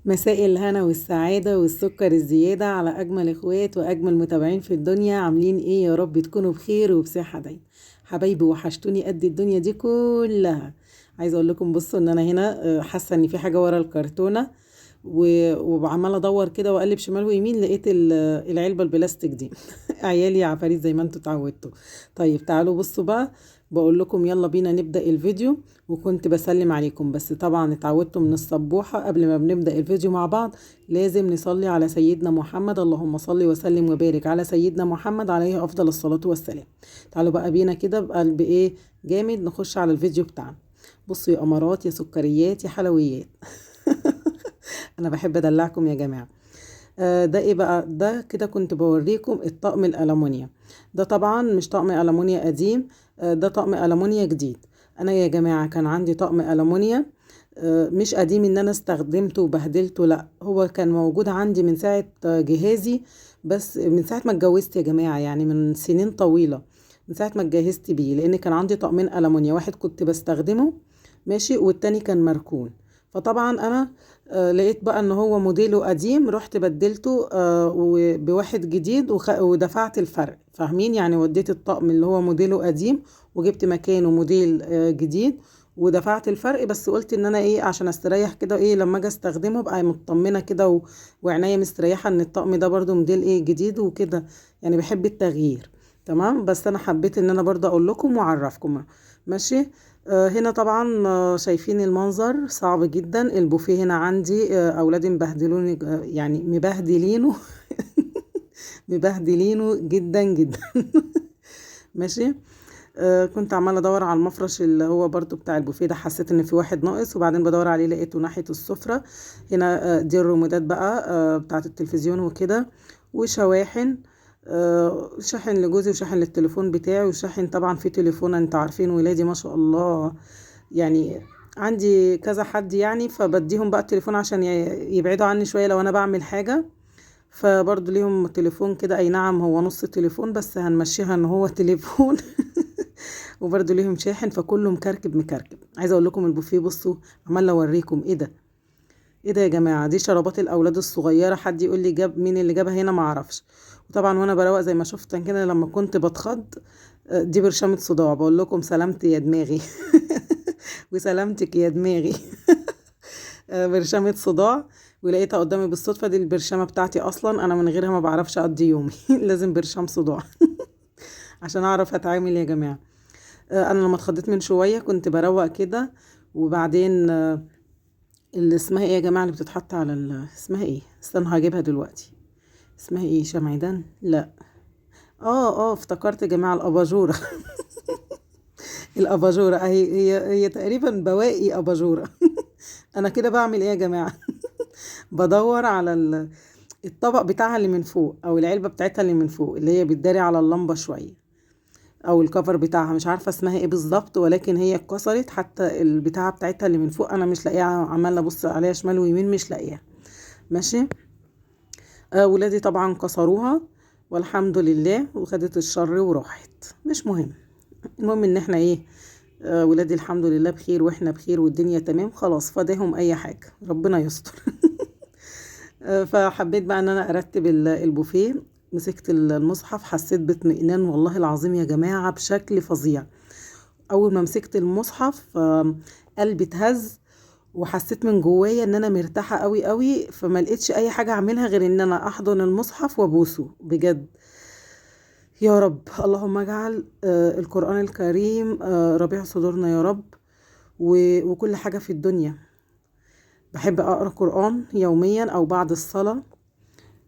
مساء الهنا والسعادة والسكر الزيادة على أجمل إخوات وأجمل متابعين في الدنيا. عاملين إيه؟ يا رب تكونوا بخير وبصحة دايما. حبايبي وحشتوني قد الدنيا دي كلها. عايزة أقول لكم بصوا إن أنا هنا حاسة إن في حاجة ورا الكرتونة وعمالة أدور كده وأقلب شمال ويمين، لقيت العلبة البلاستيك دي. عيالي عفاريت زي ما انتوا اتعودتوا. طيب تعالوا بصوا بقى، بقول لكم يلا بينا نبدأ الفيديو. وكنت بسلم عليكم، بس طبعا اتعودتوا من الصبوحة قبل ما بنبدأ الفيديو مع بعض لازم نصلي على سيدنا محمد. اللهم صل وسلم وبارك على سيدنا محمد عليه أفضل الصلاة والسلام. تعالوا بقى بينا كده بقلب ايه جامد نخش على الفيديو بتاعنا. بصوا يا أمارات يا سكريات يا حلويات. أنا بحب أدلعكم يا جماعة. ده ايه بقى؟ ده كده كنت بوريكم الطقم الألمونيا. ده طبعا مش طقم ألمونيا قديم، ده طقم ألمونيا جديد. انا يا جماعة كان عندي طقم ألمونيا مش قديم ان انا استخدمته وبهدلته، لا هو كان موجود عندي من ساعة جهازي، بس من ساعة ما اتجوزت يا جماعة، يعني من سنين طويلة، من ساعة ما اتجهزت بيه، لان كان عندي طقمين ألمونيا، واحد كنت بستخدمه ماشي والتاني كان مركون. فطبعا انا لقيت بقى ان هو موديله قديم، رحت بدلته بواحد جديد ودفعت الفرق، فاهمين يعني؟ وديت الطقم اللي هو موديله قديم وجبت مكانه موديل جديد ودفعت الفرق. بس قلت ان انا ايه عشان استريح كده، ايه لما اجي استخدمه بقى مطمنه كده وعناية مستريحه ان الطقم ده برضو موديل ايه جديد وكده، يعني بحب التغيير. تمام، بس انا حبيت ان انا برضو اقول لكم واعرفكم. ماشي. هنا طبعا شايفين المنظر صعب جدا. البوفيه هنا عندي اولادي مبهدلوني، يعني مبهدلينه. مبهدلينه جدا جدا. ماشي. كنت عمالة ادور على المفرش اللي هو برضو بتاع البوفيه ده، حسيت ان في واحد ناقص، وبعدين بدور عليه لقيته ناحية السفرة. هنا دي الريموتات بقى بتاعة التلفزيون وكده، وشواحن، شاحن لجوزي وشاحن للتليفون بتاعي، وشاحن طبعا في تليفون، انت عارفين ولادي ما شاء الله، يعني عندي كذا حد يعني، فبديهم بقى التليفون عشان يبعدوا عني شوية لو انا بعمل حاجة. فبرضو ليهم تليفون كده، اي نعم هو نص تليفون بس هنمشيها ان هو تليفون. وبرضو ليهم شاحن، فكله مكركب مكركب. عايزه اقول لكم البوفيه بصوا، عمال اوريكم ايه ده. ايه ده يا جماعه؟ دي شرابات الاولاد الصغيره، حد يقول لي جاب مين اللي جابها هنا؟ ما اعرفش. وطبعا وانا بروق زي ما شفت كده لما كنت بتخض، دي برشامه صداع. بقول لكم سلامتي يا دماغي. وسلامتك يا دماغي. برشامه صداع، ولقيتها قدامي بالصدفه. دي البرشامه بتاعتي اصلا، انا من غيرها ما بعرفش اقضي يومي. لازم برشام صداع. عشان اعرف اتعامل يا جماعه. انا لما اتخضيت من شويه كنت بروق كده، وبعدين اللي اسمها ايه يا جماعه اللي بتتحط على اسمها ايه؟ استنى هجيبها دلوقتي. اسمها ايه؟ شمعدان؟ لا. اه افتكرت يا جماعه، الاباجوره. الاباجوره اهي، هي تقريبا بواقي اباجوره. انا كده بعمل ايه يا جماعه؟ بدور على الطبق بتاعها اللي من فوق، او العلبه بتاعتها اللي من فوق، اللي هي بتداري على اللمبه شويه، او الكفر بتاعها، مش عارفه اسمها ايه بالظبط، ولكن هي اتكسرت. حتى البتاعه بتاعتها اللي من فوق انا مش لاقيها، عماله ابص عليها شمال ويمين مش لاقيها. ماشي. ولادي طبعا كسروها والحمد لله، وخدت الشر وراحت، مش مهم. المهم ان احنا ايه، ولادي الحمد لله بخير واحنا بخير والدنيا تمام، خلاص فداهم اي حاجه، ربنا يستر. فحبيت بقى ان انا ارتب البوفيه. مسكت المصحف حسيت باطمئنان والله العظيم يا جماعه بشكل فظيع. اول ما مسكت المصحف قلبي اتهز، وحسيت من جوايا ان انا مرتاحه قوي قوي، فما لقيتش اي حاجه اعملها غير ان انا احضن المصحف وابوسه بجد. يا رب اللهم اجعل القرآن الكريم ربيع صدورنا يا رب. وكل حاجه في الدنيا. بحب اقرا قرآن يوميا او بعد الصلاه،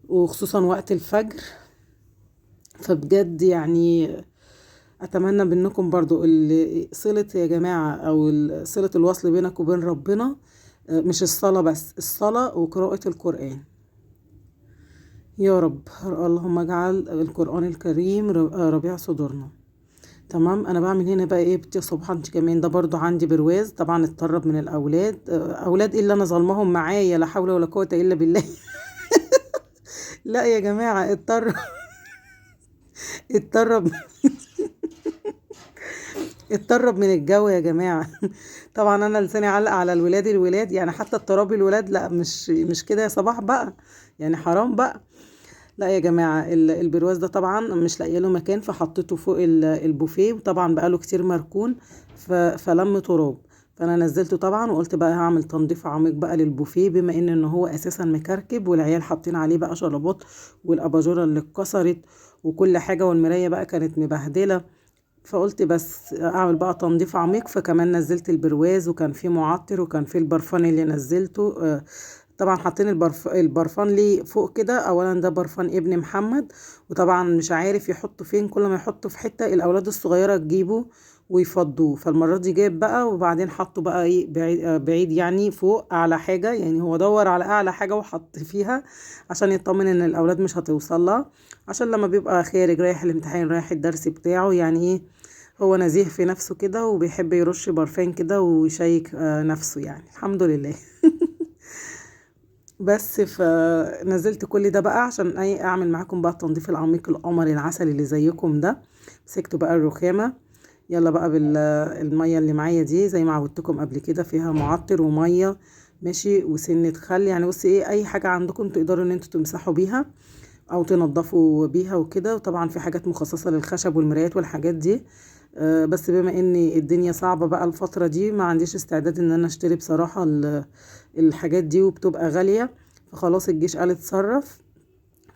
وخصوصا وقت الفجر. فبجد يعني اتمنى بانكم برضو صلة يا جماعة، او صلة الوصل بينك وبين ربنا، مش الصلاة بس، الصلاة وقراءة القرآن. يا رب اللهم اجعل القرآن الكريم ربيع صدورنا. تمام. انا بعمل هنا بقى ايه بتي صبحا انت كمان؟ ده برضو عندي برواز طبعا اتطرب من الاولاد. اولاد ايه اللي انا ظلمهم معايا؟ لا حول ولا قوة الا بالله. لا يا جماعة اتطرب. اتطرب. اتطرب من الجو يا جماعة. طبعا انا لساني علق على الولاد يعني، حتى الترابي الولاد لا، مش كده يا صباح بقى، يعني حرام بقى. لا يا جماعة، البرواز ده طبعا مش لاقيه له مكان، فحطيته فوق البوفيه، وطبعا بقاله كتير مركون، فلم تراب. فانا نزلته طبعا، وقلت بقى هعمل تنظيف عميق بقى للبوفيه، بما ان هو اساسا مكركب، والعيال حاطين عليه بقى شرابات، والاباجوره اللي اتكسرت وكل حاجة، والمراية بقى كانت مبهدلة. فقلت بس اعمل بقى تنظيف عميق، فكمان نزلت البرواز، وكان فيه معطر، وكان فيه البرفان اللي نزلته. طبعا حاطين البرفان ليه فوق كده. اولا ده برفان ابن محمد، وطبعا مش عارف يحطه فين، كل ما يحطه في حتة الاولاد الصغيرة تجيبه ويفضوه. فالمرة دي جاب بقى، وبعدين حطه بقى ايه بعيد, بعيد يعني، فوق اعلى حاجة، يعني هو دور على اعلى حاجة وحط فيها، عشان يطمن ان الاولاد مش هتوصل لها، عشان لما بيبقى خارج رايح الامتحان رايح الدرس بتاعه، يعني ايه، هو نزيه في نفسه كده، وبيحب يرش برفان كده ويشيك نفسه، يعني الحمد لله. بس فنزلت كل ده بقى عشان اي اعمل معاكم بقى التنظيف العميق القمر العسلي اللي زيكم ده. مسكته بقى الرخامة، يلا بقى بالمية اللي معايا دي، زي ما عودتكم قبل كده، فيها معطر ومية ماشي، وسنة خل، يعني بصي ايه، اي حاجة عندكم تقدروا ان انتوا تمسحوا بيها او تنضفوا بيها وكده. وطبعا في حاجات مخصصة للخشب والمرايات والحاجات دي. بس بما ان الدنيا صعبة بقى الفترة دي، ما عنديش استعداد ان انا اشتري بصراحة الحاجات دي، وبتبقى غالية. فخلاص الجيش قال اتصرف،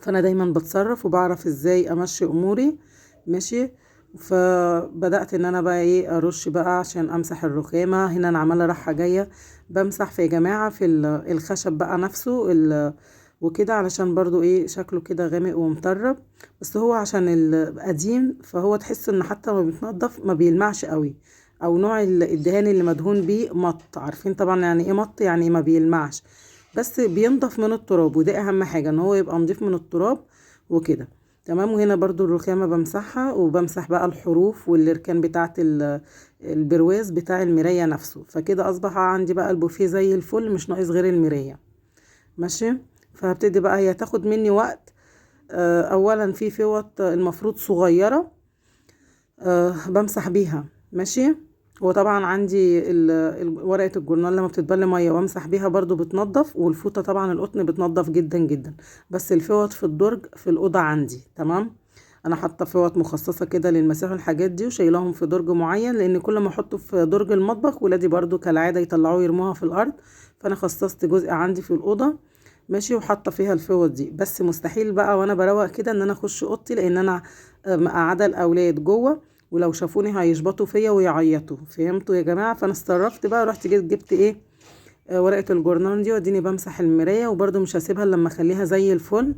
فانا دايما بتصرف وبعرف ازاي امشي اموري ماشي. فبدأت ان انا بقى ايه ارش بقى عشان امسح الرخامة. هنا انا عمالة رايحة جاية بمسح في يا جماعة في الخشب بقى نفسه وكده، علشان برضو ايه شكله كده غامق ومطرب. بس هو عشان القديم، فهو تحس ان حتى ما بيتنضف ما بيلمعش قوي، او نوع الدهان اللي مدهون بيه مط، عارفين طبعا يعني ايه مط، يعني ما بيلمعش، بس بينضف من التراب، وده اهم حاجة ان هو يبقى نضيف من التراب وكده. تمام. وهنا برضو الرخامة بمسحها، وبمسح بقى الحروف والاركان بتاعت البرواز بتاع المراية نفسه. فكده اصبح عندي بقى البوفيه زي الفل، مش ناقص غير المراية ماشي. فهبتدي بقى، هي تاخد مني وقت. اولا في فوط المفروض صغيرة بمسح بيها ماشي. وطبعا عندي ورقة الجورنال لما بتتبل مية وامسح بيها برضو بتنضف، والفوطة طبعا القطن بتنضف جدا جدا. بس الفوط في الدرج في الأوضة عندي تمام. انا حاطه فوط مخصصة كده للمساح والحاجات دي، وشايلاهم في درج معين، لان كل ما احطه في درج المطبخ ولادي برضو كالعادة يطلعوه يرموها في الارض. فانا خصصت جزء عندي في الأوضة ماشي، وحاطه فيها الفوط دي. بس مستحيل بقى وانا بروق كده ان انا اخش اوضتي، لان انا مقعده الاولاد جوه، ولو شافوني هيشبطوا فيا ويعيطوا، فهمتوا يا جماعه. فانا اتصرفت بقى، رحت جبت ايه ورقه الجورنال دي، واديني بمسح المرايه، وبرده مش هسيبها الا لما اخليها زي الفل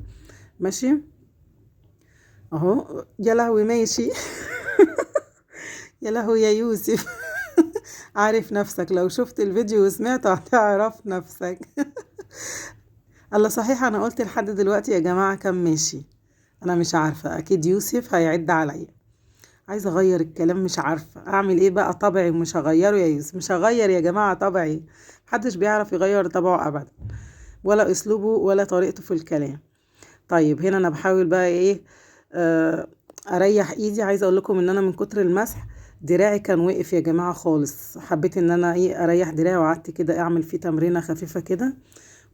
ماشي. اهو يا لهوي ماشي. يا لهوي يا يوسف. عارف نفسك، لو شفت الفيديو وسمعته هتعرف نفسك. الله صحيح، انا قلت لحد دلوقتي يا جماعه كم ماشي؟ انا مش عارفه، اكيد يوسف هيعد عليا. عايزه اغير الكلام، مش عارفه اعمل ايه بقى، طبعي مش هغيره يا يوسف، مش هغير يا جماعه طبعي. محدش بيعرف يغير طبعه ابدا، ولا اسلوبه ولا طريقته في الكلام. طيب هنا انا بحاول بقى ايه اريح ايدي. عايزه اقول لكم ان انا من كتر المسح دراعي كان وقف يا جماعه خالص. حبيت ان انا ايه اريح دراعي، وقعدت كده اعمل فيه تمرينه خفيفه كده،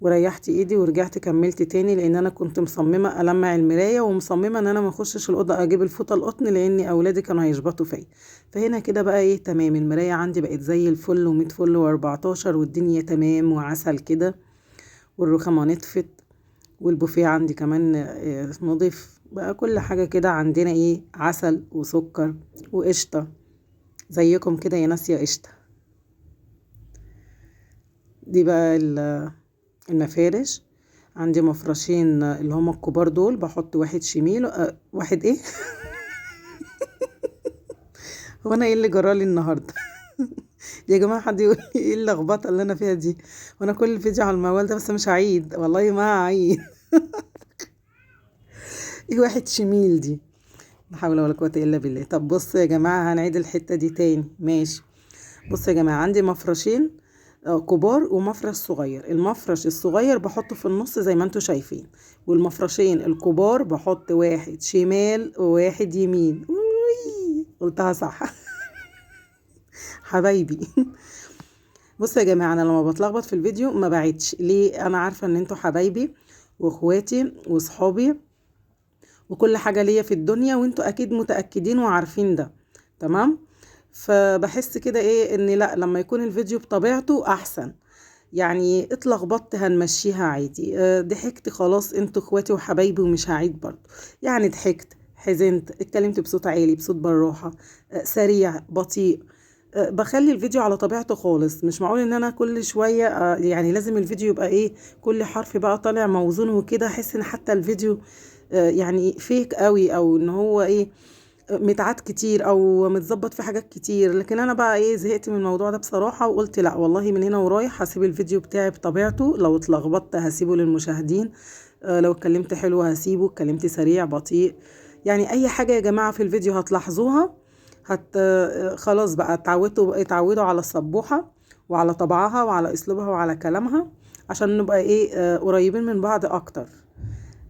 وريحت ايدي ورجعت كملت تاني، لان انا كنت مصممه المع المرايه، ومصممه ان انا ما اخشش الاوضه اجيب الفوطه القطن، لان اولادي كانوا هيشبطوا فيا. فهنا كده بقى ايه تمام، المرايه عندي بقت زي الفل، و100 فل و14، والدنيا تمام وعسل كده، والرخامه نطفت، والبوفيه عندي كمان نضيف بقى. كل حاجه كده عندنا ايه عسل وسكر وقشطه، زيكم كده يا ناس يا قشطه. دي بقى المفارش. عندي مفرشين اللي هما الكبار دول، بحط واحد شميل واحد ايه. هو انا ايه اللي جرالي النهارده؟ يا جماعه حد يقول لي ايه اللخبطه اللي انا فيها دي؟ وانا كل فيديو على الموال ده، بس مش هعيد والله ما هعيد. ايه واحد شميل دي؟ لا حول ولا قوه الا بالله. طب بصوا يا جماعه، هنعيد الحته دي تاني ماشي. بصوا يا جماعه، عندي مفرشين كبار ومفرش صغير. المفرش الصغير بحطه في النص زي ما انتوا شايفين، والمفرشين الكبار بحط واحد شمال وواحد يمين. قلتها صح. حبايبي. بصوا يا جماعه، انا لما بتلخبط في الفيديو ما بعيدش ليه، انا عارفه ان انتوا حبايبي واخواتي وصحابي وكل حاجه ليا في الدنيا، وانتوا اكيد متاكدين وعارفين ده. تمام. فبحس كده ايه، ان لا، لما يكون الفيديو بطبيعته احسن. يعني اتلخبطت هنمشيها عادي، ضحكت خلاص، انتوا اخواتي وحبايبي ومش هعيد برضه. يعني ضحكت، حزنت، اتكلمت بصوت عالي، بصوت بالراحة، سريع، بطيء، بخلي الفيديو على طبيعته خالص. مش معقول ان انا كل شوية يعني لازم الفيديو يبقى ايه، كل حرف بقى طالع موزون وكده، احس ان حتى الفيديو يعني فيك قوي، او ان هو ايه، متعات كتير او متظبط في حاجات كتير. لكن انا بقى ايه، زهقت من الموضوع ده بصراحة، وقلت لا والله، من هنا ورايح هسيب الفيديو بتاعي بطبيعته. لو اتلخبطت هسيبه للمشاهدين، لو اتكلمت حلو هسيبه، اتكلمت سريع بطيء، يعني اي حاجة يا جماعة في الفيديو هتلاحظوها خلاص بقى اتعودوا على السبوحة وعلى طبعها وعلى اسلوبها وعلى كلامها، عشان نبقى ايه قريبين من بعض اكتر.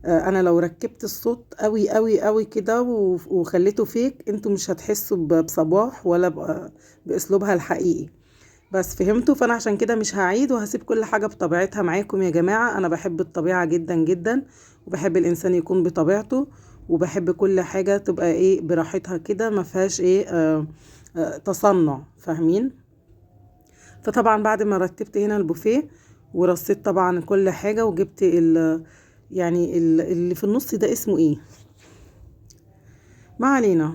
انا لو ركبت الصوت قوي قوي قوي كده وخليته فيك، انتوا مش هتحسوا بصباح ولا باسلوبها الحقيقي. بس فهمتوا؟ فانا عشان كده مش هعيد، وهسيب كل حاجة بطبيعتها معاكم يا جماعة. انا بحب الطبيعة جدا جدا، وبحب الانسان يكون بطبيعته، وبحب كل حاجة تبقى ايه براحتها كده، ما فيهاش ايه تصنع، فاهمين؟ فطبعا بعد ما رتبت هنا البوفيه ورصيت طبعا كل حاجة، وجبت يعني اللي في النص ده اسمه ايه، ما علينا.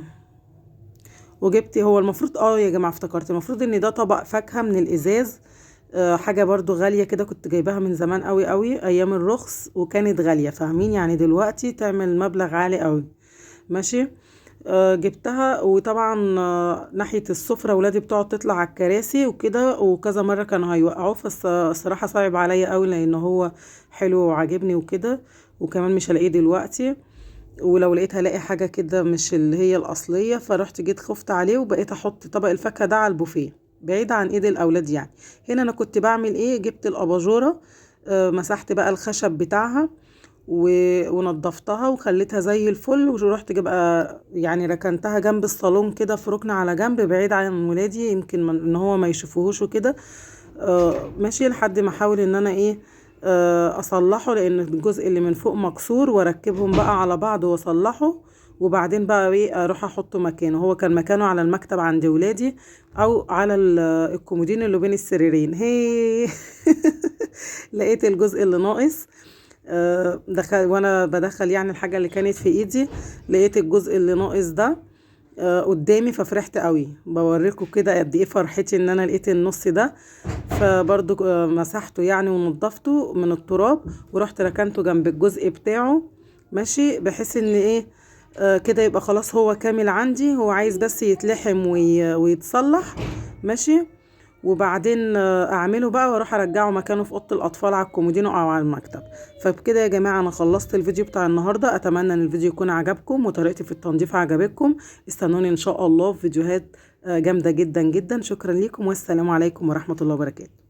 وجبت، هو المفروض يا جماعة افتكرت، المفروض ان ده طبق فاكهة من الازاز، حاجة برضو غالية كده، كنت جايباها من زمان قوي قوي ايام الرخص، وكانت غالية، فاهمين؟ يعني دلوقتي تعمل مبلغ عالي قوي. ماشي. جبتها، وطبعا ناحية السفرة ولادي بتقعد تطلع على الكراسي وكده، وكذا مرة كانوا هيوقعوه، فالصراحة صعب عليا قوي، لان هو حلو وعاجبني وكده، وكمان مش هلاقيه دلوقتي. ولو لقيت هلاقي حاجة كده مش اللي هي الأصلية، فرحت جيت خفت عليه، وبقيت أحط طبق الفاكهة ده على البوفيه بعيد عن ايد الأولاد يعني. هنا أنا كنت بعمل ايه، جبت الأباجورة، مسحت بقى الخشب بتاعها ونضفتها وخليتها زي الفل، ورحت بقى يعني ركنتها جنب الصالون كده، في ركن على جنب بعيد عن ولادي، يمكن ان هو ما يشوفوهوش وكده. ماشي، لحد ما احاول ان انا ايه اصلحه، لان الجزء اللي من فوق مكسور، واركبهم بقى على بعض واصلحه، وبعدين بقى ايه اروح احطه مكانه. هو كان مكانه على المكتب عند ولادي، او على الكومودين اللي بين السريرين. هي لقيت الجزء اللي ناقص، وانا بدخل يعني الحاجة اللي كانت في ايدي، لقيت الجزء اللي ناقص ده قدامي، ففرحت قوي. بوريكم كده قد ايه فرحتي ان انا لقيت النص ده. فبرضو مسحته يعني ونضفته من التراب، ورحت ركنته جنب الجزء بتاعه. ماشي، بحيث ان ايه كده يبقى خلاص هو كامل عندي، هو عايز بس يتلحم ويتصلح. ماشي. وبعدين اعمله بقى واروح ارجعه مكانه في اوضه الاطفال على الكومودينو او على المكتب. فبكده يا جماعه انا خلصت الفيديو بتاع النهارده. اتمنى ان الفيديو يكون عجبكم وطريقتي في التنظيف عجبتكم. استنوني ان شاء الله في فيديوهات جامده جدا جدا. شكرا لكم، والسلام عليكم ورحمه الله وبركاته.